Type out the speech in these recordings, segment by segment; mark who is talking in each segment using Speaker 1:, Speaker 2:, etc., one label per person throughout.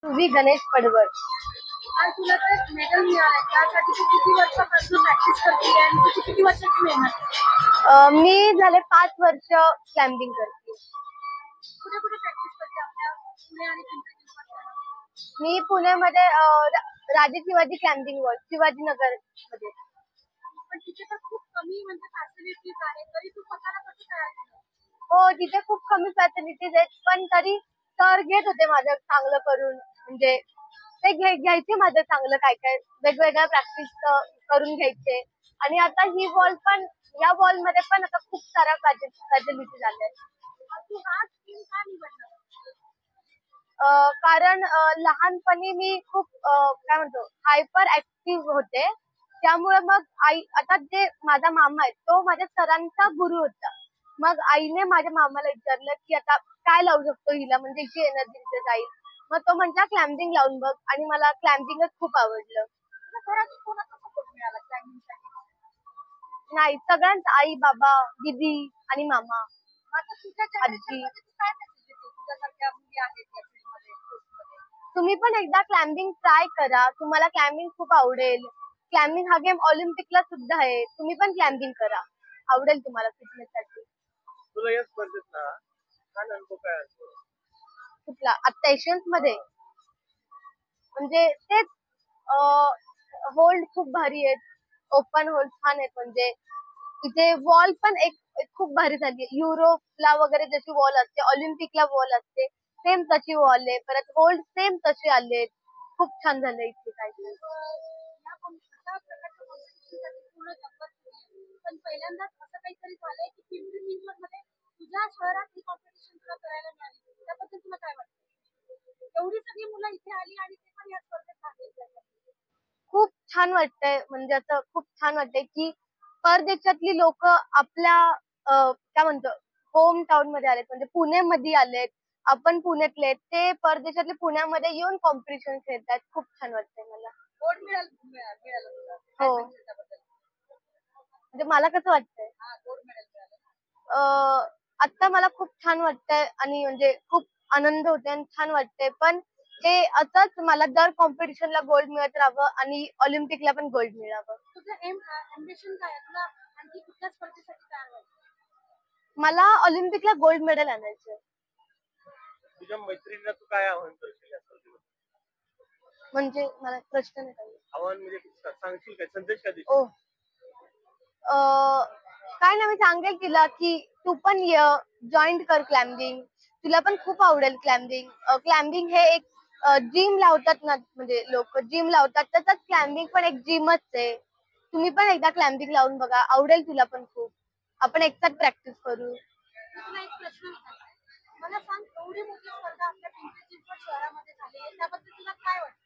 Speaker 1: तुझी गणेश पडवळ.
Speaker 2: आणि तुला ते मेडल मिळालं त्यासाठी तू किती वर्षापासून प्रॅक्टिस करते आणि तुझी किती वर्षाची मेहनत?
Speaker 1: मी झाले 5 वर्ष क्लाइम्बिंग करते.
Speaker 2: कुठे कुठे प्रॅक्टिस करते आपल्या पुणे आणि पिंपरी चिंचवड शहरात?
Speaker 1: मी पुण्यामध्ये राजे शिवाजी क्लाइम्बिंग वॉल शिवाजीनगर मध्ये.
Speaker 2: पण तिथे तर खूप कमी म्हणजे फॅसिलिटीज आहेत, तरी तू स्वतःला कसं तयार केलं?
Speaker 1: हो, तिथे खूप कमी फॅसिलिटीज आहेत, पण तरी सर घेत होते माझं चांगलं करून. म्हणजे ते घ्यायचे माझं चांगलं काय काय वेगवेगळ्या प्रॅक्टिस करून घ्यायचे. आणि आता ही वॉल पण, या वॉल मध्ये पण आता खूप साऱ्या फॅसिलिटीज आल्या आहेत.
Speaker 2: तू हा स्किल का निवडला?
Speaker 1: कारण लहानपणी मी खूप काय म्हणतो हायपर ऍक्टिव्ह होते. त्यामुळे मग आता जे माझा मामा आहे तो माझ्या सरांचा गुरु होता. मग आईने माझ्या मामाला विचारलं की आता काय लावू शकतो हिला, म्हणजे हिची एनर्जी तिथे जाईल. मग तो म्हटला क्लाइम्बिंग लावून बघ, आणि मला क्लाइम्बिंगच खूप आवडलं.
Speaker 2: घरात कोणाचा सपोर्ट मिळाला क्लाइम्बिंगसाठी?
Speaker 1: नाही, सगळ्यांचा, आई बाबा दीदी आणि मामा.
Speaker 2: आता तुझ्या
Speaker 1: आजी.
Speaker 2: जनरेशनमध्ये तू काय मेसेज देते तुझ्यासारख्या मुली आहेत या फील्डमध्ये, स्पोर्ट्समध्ये?
Speaker 1: तुम्ही पण एकदा क्लाइम्बिंग ट्राय करा, तुम्हाला क्लाइम्बिंग खूप आवडेल. क्लाइम्बिंग हा गेम ऑलिम्पिकला सुद्धा आहे, तुम्ही पण क्लाइम्बिंग करा, आवडेल तुम्हाला फिटनेस साठी.
Speaker 3: तुला या स्पर्धेत ना छान अनुभव काय असतो?
Speaker 1: कुठला? आता एशियन्स मध्ये म्हणजे तेच होल्ड खूप भारी आहेत, ओपन होल्ड छान आहेत. म्हणजे इथे वॉल पण एक खूप भारी झाली. युरोपला वगैरे जशी वॉल असते, ऑलिम्पिकला वॉल असते, सेम तशी वॉल आहे. परत होल्ड सेम तसे आले, खूप छान झालं इथे काय.
Speaker 2: अशा प्रकारच्या कॉम्पिटिशनसाठी पूर्ण जगभर सुरू आहे. पण पहिल्यांदाच असं काहीतरी झालंय की पिंपरी चिंचवडमध्ये तुझ्या शहरात ही कॉम्पिटिशन तुला करायला मिळाली, त्याबद्दल तुला काय वाटतं? एवढी सगळी मुलं इथे आली आणि ते पण या स्पर्धेत भाग घेतला.
Speaker 1: खूप छान वाटतंय. म्हणजे असं खूप छान वाटतंय की परदेशातली लोक आपल्या काय म्हणतो होम टाउन मध्ये आलेत, म्हणजे पुण्यामध्ये आलेत. आपण पुण्यातले, ते परदेशातले पुण्यामध्ये येऊन कॉम्पिटिशन खेळतात. खूप छान वाटतंय मला.
Speaker 2: गोल्ड मिळालं तुला?
Speaker 1: हो. म्हणजे मला कसं वाटतंय,
Speaker 2: गोल्ड मेडल मिळालं.
Speaker 1: आता मला खूप छान वाटतंय आणि म्हणजे खूप आनंद होते आणि छान वाटतंय. पण हे असंच मला दर कॉम्पिटिशनला गोल्ड मिळत राहावं आणि ऑलिम्पिकला पण गोल्ड मिळावं.
Speaker 2: तुझं एम्बिशन काय आहे? तुला आणखी कुठल्या स्पर्धेसाठी तयार व्हायचं?
Speaker 1: मला ऑलिम्पिकला गोल्ड मेडल आणायचं.
Speaker 3: तुझ्या मैत्रिणींना तू काय आव्हान करशील या स्पर्धेमध्ये?
Speaker 1: म्हणजे मला प्रश्न नाही कळला.
Speaker 3: आव्हान म्हणजे सांगशील काय, संदेश काय
Speaker 1: ओ,
Speaker 3: देशील?
Speaker 1: काय नाही, मी सांगेल तिला की तू पण जॉईन कर क्लाइम्बिंग, तुला पण खूप आवडेल क्लाइम्बिंग. क्लाइम्बिंग हे एक जिम लावतात ना, म्हणजे लोक जिम लावतात, तसंच क्लाइम्बिंग पण एक जिमच आहे. तुम्ही पण एकदा क्लाइम्बिंग लावून बघा, आवडेल तुला पण खूप. आपण एकसाथ प्रॅक्टिस करू.
Speaker 2: तुला एक प्रश्न विचारायचा आहे. मला सांग, एवढी मोठी स्पर्धा आपल्या पिंपरी चिंचवड शहरामध्ये झाली आहे, त्याबद्दल तुला काय वाटतं?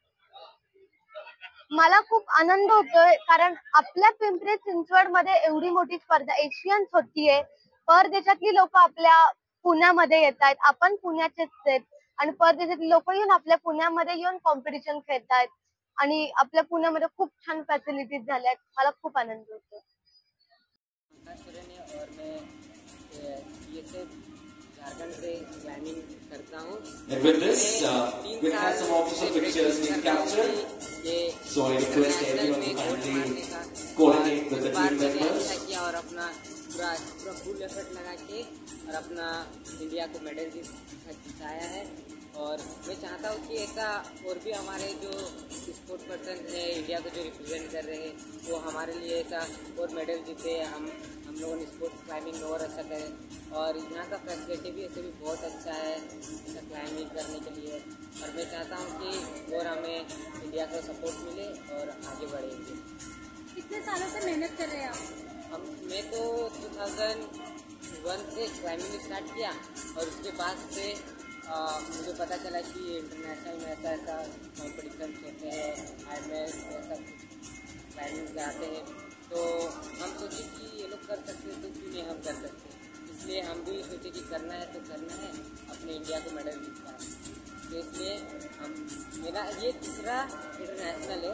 Speaker 1: मला खूप आनंद होतोय, कारण आपल्या पिंपरी चिंचवड मध्ये एवढी मोठी स्पर्धा एशियन्स होतीये. परदेशातली लोक आपल्या पुण्यामध्ये येत आहेत, आपण पुण्याचेच आहेत, आणि परदेशातली लोक येऊन आपल्या पुण्यामध्ये येऊन कॉम्पिटिशन खेळतायत. आणि आपल्या पुण्यामध्ये खूप छान फॅसिलिटीज झाल्या आहेत. मला खूप आनंद होतो.
Speaker 4: और मैं ये से झारखंड से क्लाइंबिंग करता हूँ।
Speaker 5: And with this, we'll have some official pictures being captured. So I request everyone to kindly coordinate with the team members.
Speaker 4: और अपना पूरा फुल एफर्ट लगा के और अपना इंडिया को मेडल जिताया है। और मैं चाहता हूँ कि ऐसा और भी हमारे जो स्पोर्ट पर्सन है इंडिया को जो रिप्रेजेंट कर रहे हैं वो हमारे लिए ऐसा और मेडल जीते, हम लोगों ने स्पोर्ट्स क्लाइंबिंग में और अच्छा करें। और यहाँ का फैसिलिटी भी ऐसे भी बहुत अच्छा है ऐसा क्लाइंबिंग करने के लिए। और मैं चाहता हूँ कि और हमें इंडिया को सपोर्ट मिले और आगे बढ़ेंगे।
Speaker 2: कितने सालों से मेहनत कर रहे हैं आप?
Speaker 4: मैं तो 2001 से क्लाइंबिंग स्टार्ट किया और उसके बाद से मुझे पता चला कि इंटरनेशनल में ऐसा कॉम्पिटिशन होते हैं, में ऐसा क्लाइंबिंग कराते हैं, तो हम सोचे कि ये लोग कर सकते हैं तो क्यों नहीं हम कर सकते। इसलिए हम भी सोचे कि करना है तो करना है, अपने इंडिया को मेडल जीतना है। तो इसलिए मेरा ये तीसरा इंटरनेशनल है।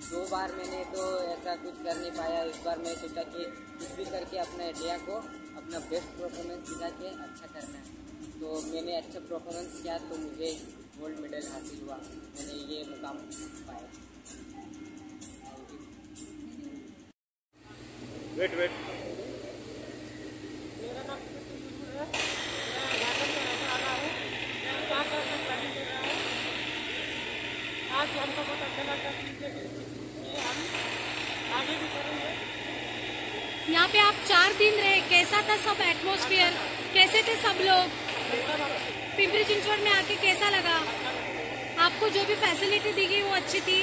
Speaker 4: 2 बार मैंने तो ऐसा कुछ कर नहीं पाया। इस बार मैं सोचा कि कुछ भी करके अपना इंडिया को अपना बेस्ट परफॉर्मेंस दिखा के अच्छा करना है। तो मैंने अच्छा परफॉर्मेंस किया तो मुझे गोल्ड मेडल हासिल हुआ, मैंने ये मुकाम पाया। Thank you.
Speaker 3: वेट वेट
Speaker 2: मेरा नाम है, मैं झारखंड में रहने वाला हूँ। मैं 4 साल तक ट्रेनिंग कर रहा हूँ। आज हमको बहुत अच्छा लगा कि ये हम आगे भी करेंगे।
Speaker 6: यहाँ पे आप 4 दिन रहे, कैसा था सब एटमॉस्फेयर, कैसे थे सब लोग? पिंपरी चिंचवड़ में आके कैसा लगा आपको? जो भी फैसिलिटी दी गई वो अच्छी थी?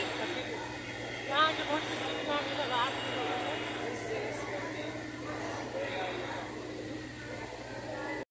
Speaker 2: यहाँ के बहुत सी सुविधा मिला।